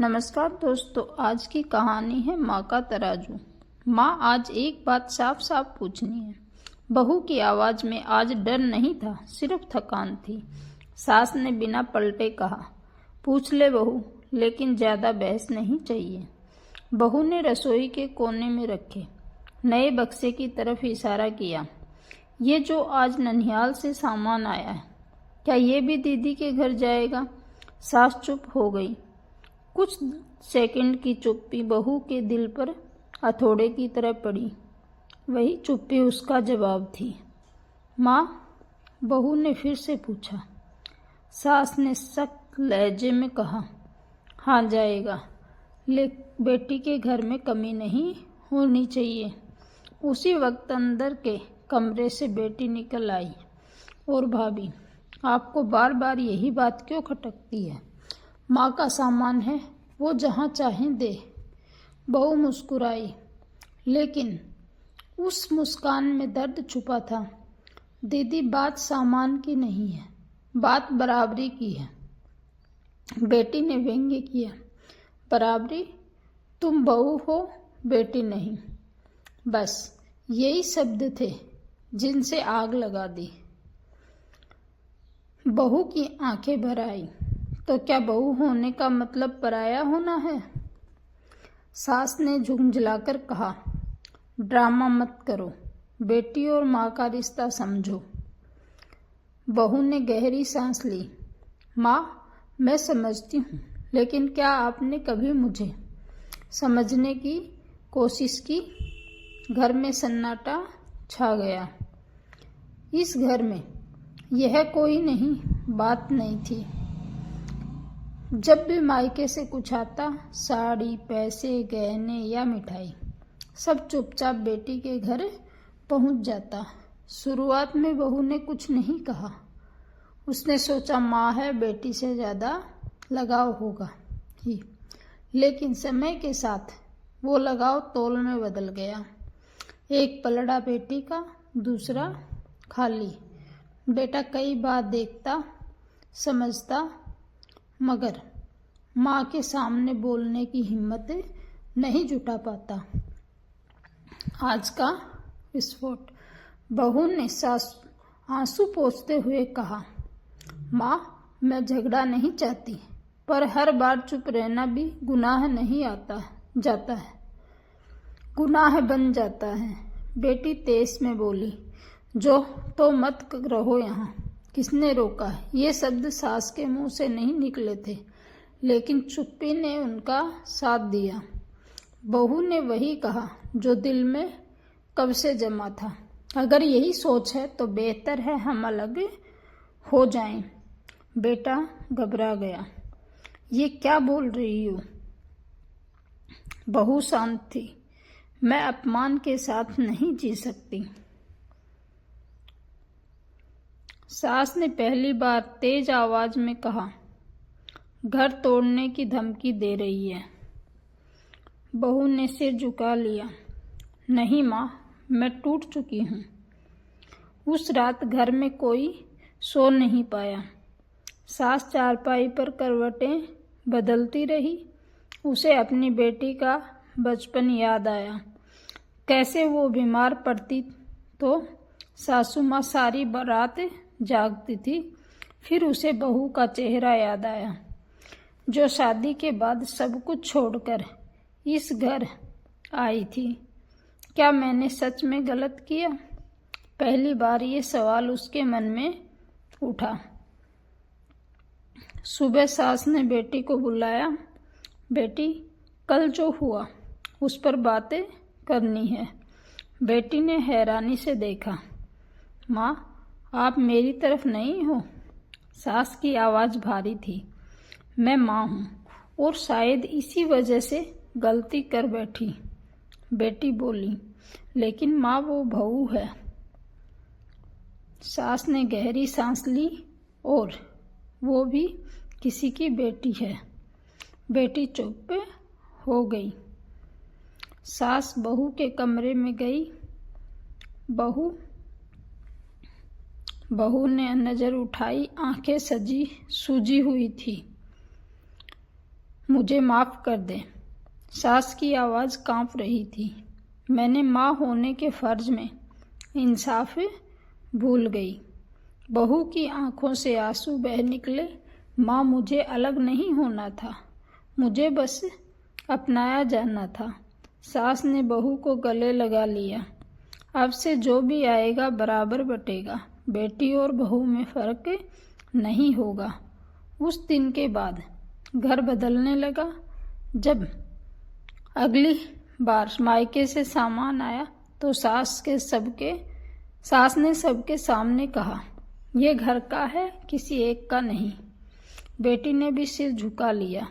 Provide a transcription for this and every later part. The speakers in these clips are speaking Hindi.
नमस्कार दोस्तों, आज की कहानी है माँ का तराजू। माँ, आज एक बात साफ साफ पूछनी है। बहू की आवाज में आज डर नहीं था, सिर्फ थकान थी। सास ने बिना पलटे कहा, पूछ ले बहू, लेकिन ज्यादा बहस नहीं चाहिए। बहू ने रसोई के कोने में रखे नए बक्से की तरफ इशारा किया। ये जो आज ननिहाल से सामान आया है, क्या ये भी दीदी के घर जाएगा? सास चुप हो गई। कुछ सेकंड की चुप्पी बहू के दिल पर हथौड़े की तरह पड़ी। वही चुप्पी उसका जवाब थी। माँ, बहू ने फिर से पूछा। सास ने सख्त लहजे में कहा, हाँ जाएगा, लेकिन बेटी के घर में कमी नहीं होनी चाहिए। उसी वक्त अंदर के कमरे से बेटी निकल आई। और भाभी, आपको बार बार यही बात क्यों खटकती है? माँ का सामान है, वो जहाँ चाहें दे। बहू मुस्कुराई, लेकिन उस मुस्कान में दर्द छुपा था। दीदी, बात सामान की नहीं है, बात बराबरी की है। बेटी ने व्यंग्य किया। बराबरी? तुम बहू हो, बेटी नहीं। बस यही शब्द थे जिनसे आग लगा दी। बहू की आंखें भर आई। तो क्या बहू होने का मतलब पराया होना है? सास ने झुंझलाकर कहा, ड्रामा मत करो, बेटी और माँ का रिश्ता समझो। बहू ने गहरी सांस ली। माँ, मैं समझती हूँ, लेकिन क्या आपने कभी मुझे समझने की कोशिश की? घर में सन्नाटा छा गया। इस घर में यह कोई नहीं बात नहीं थी। जब भी मायके से कुछ आता, साड़ी, पैसे, गहने या मिठाई, सब चुपचाप बेटी के घर पहुंच जाता। शुरुआत में बहू ने कुछ नहीं कहा। उसने सोचा माँ है, बेटी से ज्यादा लगाव होगा ही। लेकिन समय के साथ वो लगाव तौल में बदल गया। एक पलड़ा बेटी का, दूसरा खाली। बेटा कई बार देखता, समझता, मगर माँ के सामने बोलने की हिम्मत नहीं जुटा पाता। आज का विस्फोट। बहू ने आंसू पोंछते हुए कहा, माँ, मैं झगड़ा नहीं चाहती, पर हर बार चुप रहना भी गुनाह नहीं जाता है, गुनाह बन जाता है। बेटी तेज में बोली, जो तो मत रहो यहाँ। किसने रोका? ये शब्द सास के मुंह से नहीं निकले थे, लेकिन चुप्पी ने उनका साथ दिया। बहू ने वही कहा जो दिल में कब से जमा था। अगर यही सोच है तो बेहतर है हम अलग हो जाएं। बेटा घबरा गया। ये क्या बोल रही हो? बहू शांत थी। मैं अपमान के साथ नहीं जी सकती। सास ने पहली बार तेज आवाज में कहा, घर तोड़ने की धमकी दे रही है। बहू ने सिर झुका लिया। नहीं माँ, मैं टूट चुकी हूँ। उस रात घर में कोई सो नहीं पाया। सास चारपाई पर करवटें बदलती रही। उसे अपनी बेटी का बचपन याद आया। कैसे वो बीमार पड़ती तो सासू माँ सारी रात जागती थी। फिर उसे बहू का चेहरा याद आया, जो शादी के बाद सब कुछ छोड़कर इस घर आई थी। क्या मैंने सच में गलत किया? पहली बार ये सवाल उसके मन में उठा। सुबह सास ने बेटी को बुलाया। बेटी, कल जो हुआ उस पर बातें करनी है। बेटी ने हैरानी से देखा। माँ, आप मेरी तरफ नहीं हो? सास की आवाज भारी थी। मैं माँ हूँ, और शायद इसी वजह से गलती कर बैठी। बेटी बोली, लेकिन माँ, वो बहू है। सास ने गहरी सांस ली। और वो भी किसी की बेटी है। बेटी चुप हो गई। सास बहू के कमरे में गई। बहू ने नजर उठाई। आंखें सूजी हुई थी। मुझे माफ़ कर दे। सास की आवाज़ कांप रही थी। मैंने माँ होने के फ़र्ज में इंसाफ भूल गई। बहू की आंखों से आंसू बह निकले। माँ, मुझे अलग नहीं होना था, मुझे बस अपनाया जाना था। सास ने बहू को गले लगा लिया। अब से जो भी आएगा बराबर बटेगा, बेटी और बहू में फ़र्क नहीं होगा। उस दिन के बाद घर बदलने लगा। जब अगली बार मायके से सामान आया तो सास ने सबके सामने कहा, ये घर का है, किसी एक का नहीं। बेटी ने भी सिर झुका लिया।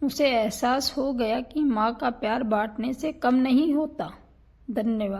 उसे एहसास हो गया कि माँ का प्यार बांटने से कम नहीं होता। धन्यवाद।